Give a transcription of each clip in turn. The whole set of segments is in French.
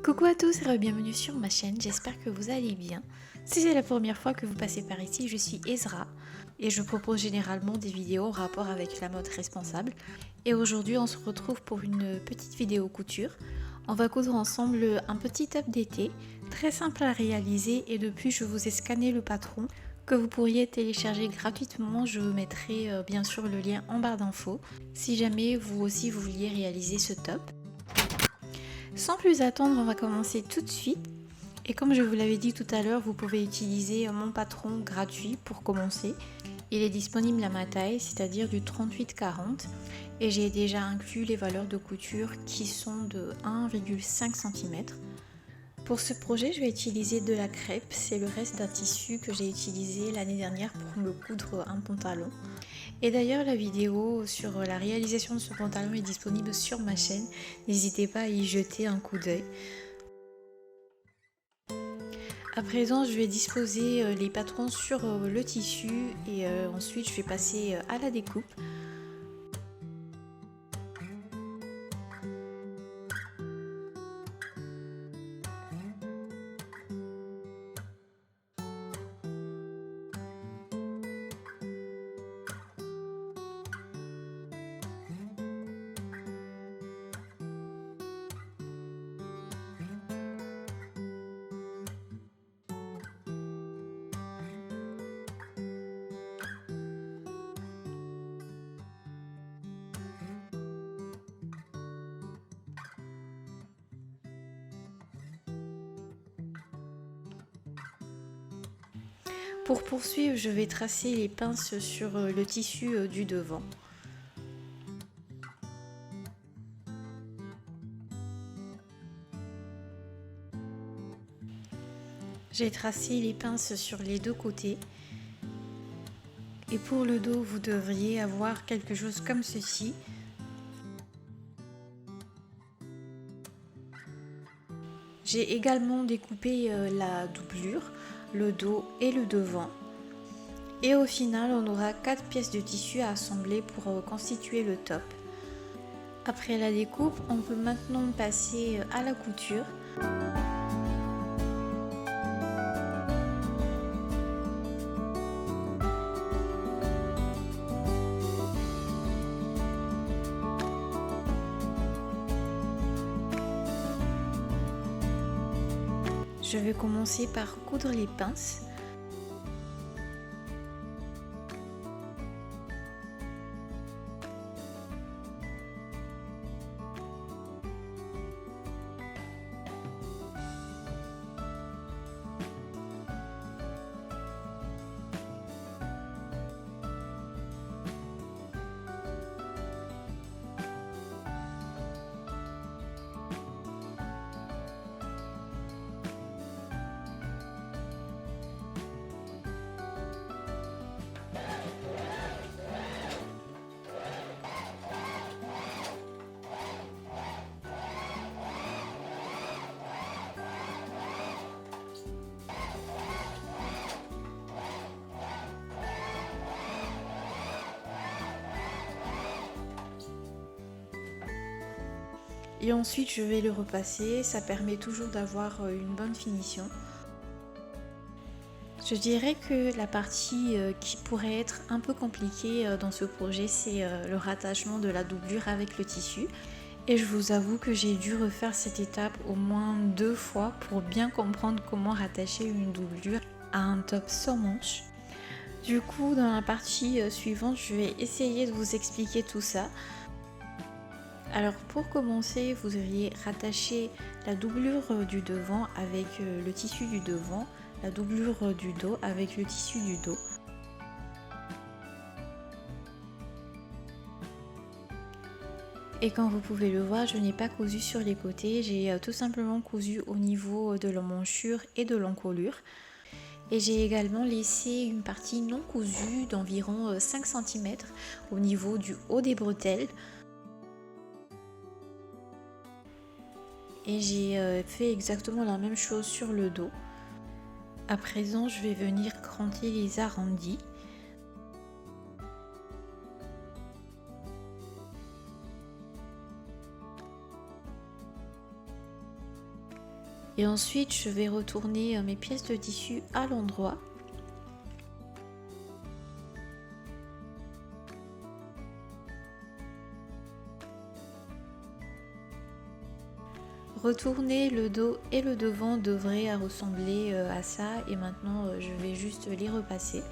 Coucou à tous et bienvenue sur ma chaîne, j'espère que vous allez bien. Si c'est la première fois que vous passez par ici, je suis Ezra et je propose généralement des vidéos en rapport avec la mode responsable. Et aujourd'hui on se retrouve pour une petite vidéo couture. On va coudre ensemble un petit top d'été, très simple à réaliser, et depuis je vous ai scanné le patron que vous pourriez télécharger gratuitement. Je vous mettrai bien sûr le lien en barre d'infos si jamais vous aussi vous vouliez réaliser ce top. Sans plus attendre, on va commencer tout de suite. Et comme je vous l'avais dit tout à l'heure, vous pouvez utiliser mon patron gratuit pour commencer. Il est disponible à ma taille, c'est-à-dire du 38-40. Et j'ai déjà inclus les valeurs de couture qui sont de 1,5 cm. Pour ce projet, je vais utiliser de la crêpe. C'est le reste d'un tissu que j'ai utilisé l'année dernière pour me coudre un pantalon. Et d'ailleurs, la vidéo sur la réalisation de ce pantalon est disponible sur ma chaîne. N'hésitez pas à y jeter un coup d'œil. À présent, je vais disposer les patrons sur le tissu et ensuite je vais passer à la découpe. Pour poursuivre, je vais tracer les pinces sur le tissu du devant. J'ai tracé les pinces sur les deux côtés. Et pour le dos, vous devriez avoir quelque chose comme ceci. J'ai également découpé la doublure, le dos et le devant. Et au final, on aura 4 pièces de tissu à assembler pour constituer le top. Après la découpe, on peut maintenant passer à la couture. Je vais commencer par coudre les pinces. Et ensuite je vais le repasser, ça permet toujours d'avoir une bonne finition. Je dirais que la partie qui pourrait être un peu compliquée dans ce projet, c'est le rattachement de la doublure avec le tissu. Et je vous avoue que j'ai dû refaire cette étape au moins 2 fois pour bien comprendre comment rattacher une doublure à un top sans manches. Du coup, dans la partie suivante, je vais essayer de vous expliquer tout ça. Alors pour commencer, vous devriez rattacher la doublure du devant avec le tissu du devant, la doublure du dos avec le tissu du dos. Et comme vous pouvez le voir, je n'ai pas cousu sur les côtés, j'ai tout simplement cousu au niveau de l'emmanchure et de l'encolure. Et j'ai également laissé une partie non cousue d'environ 5 cm au niveau du haut des bretelles. Et j'ai fait exactement la même chose sur le dos. À présent, je vais venir cranter les arrondis. Et ensuite, je vais retourner mes pièces de tissu à l'endroit. Retourner le dos et le devant devraient ressembler à ça, et maintenant je vais juste les repasser.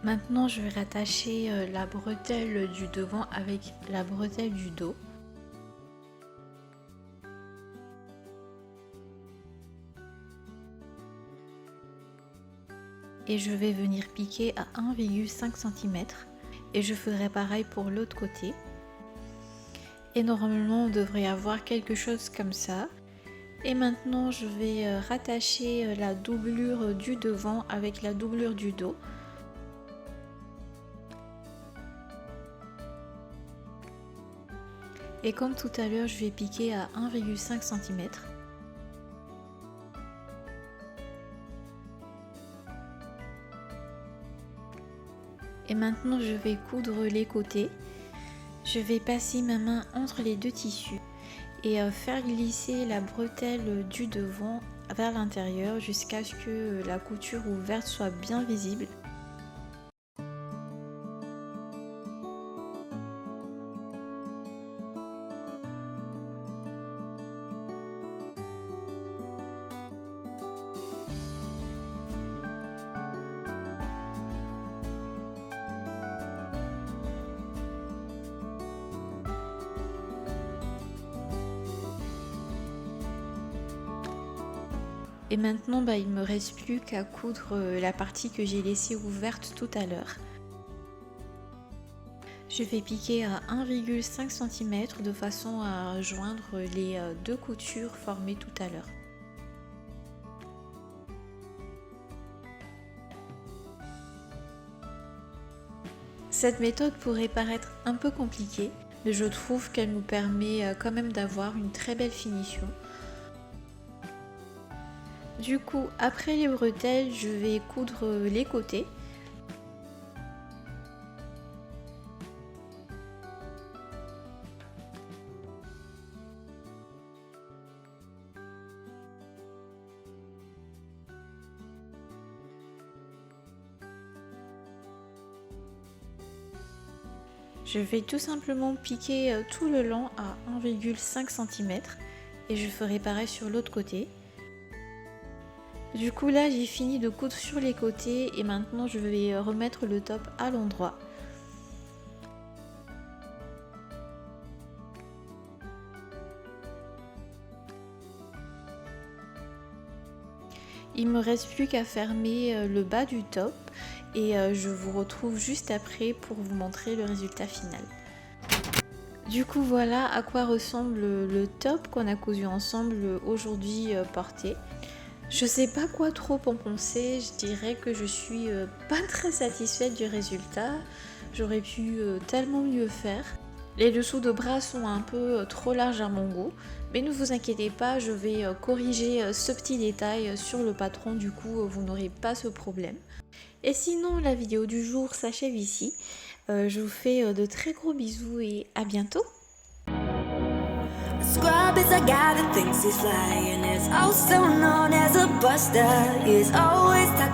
Maintenant je vais rattacher la bretelle du devant avec la bretelle du dos. Et je vais venir piquer à 1,5 cm et je ferai pareil pour l'autre côté. Et normalement on devrait avoir quelque chose comme ça. Et maintenant je vais rattacher la doublure du devant avec la doublure du dos. Et comme tout à l'heure, je vais piquer à 1,5 cm. Et maintenant je vais coudre les côtés. Je vais passer ma main entre les deux tissus et faire glisser la bretelle du devant vers l'intérieur jusqu'à ce que la couture ouverte soit bien visible. Et maintenant, il ne me reste plus qu'à coudre la partie que j'ai laissée ouverte tout à l'heure. Je vais piquer à 1,5 cm de façon à joindre les deux coutures formées tout à l'heure. Cette méthode pourrait paraître un peu compliquée, mais je trouve qu'elle nous permet quand même d'avoir une très belle finition. Du coup, après les bretelles, je vais coudre les côtés. Je vais tout simplement piquer tout le long à 1,5 cm et je ferai pareil sur l'autre côté. Du coup là j'ai fini de coudre sur les côtés et maintenant je vais remettre le top à l'endroit. Il me reste plus qu'à fermer le bas du top et je vous retrouve juste après pour vous montrer le résultat final. Du coup voilà à quoi ressemble le top qu'on a cousu ensemble aujourd'hui porté. Je sais pas quoi trop en penser, je dirais que je suis pas très satisfaite du résultat. J'aurais pu tellement mieux faire. Les dessous de bras sont un peu trop larges à mon goût, mais ne vous inquiétez pas, je vais corriger ce petit détail sur le patron, du coup vous n'aurez pas ce problème. Et sinon la vidéo du jour s'achève ici. Je vous fais de très gros bisous et à bientôt. Scrub is a guy that thinks he's flying, is also known as a buster. He's always talking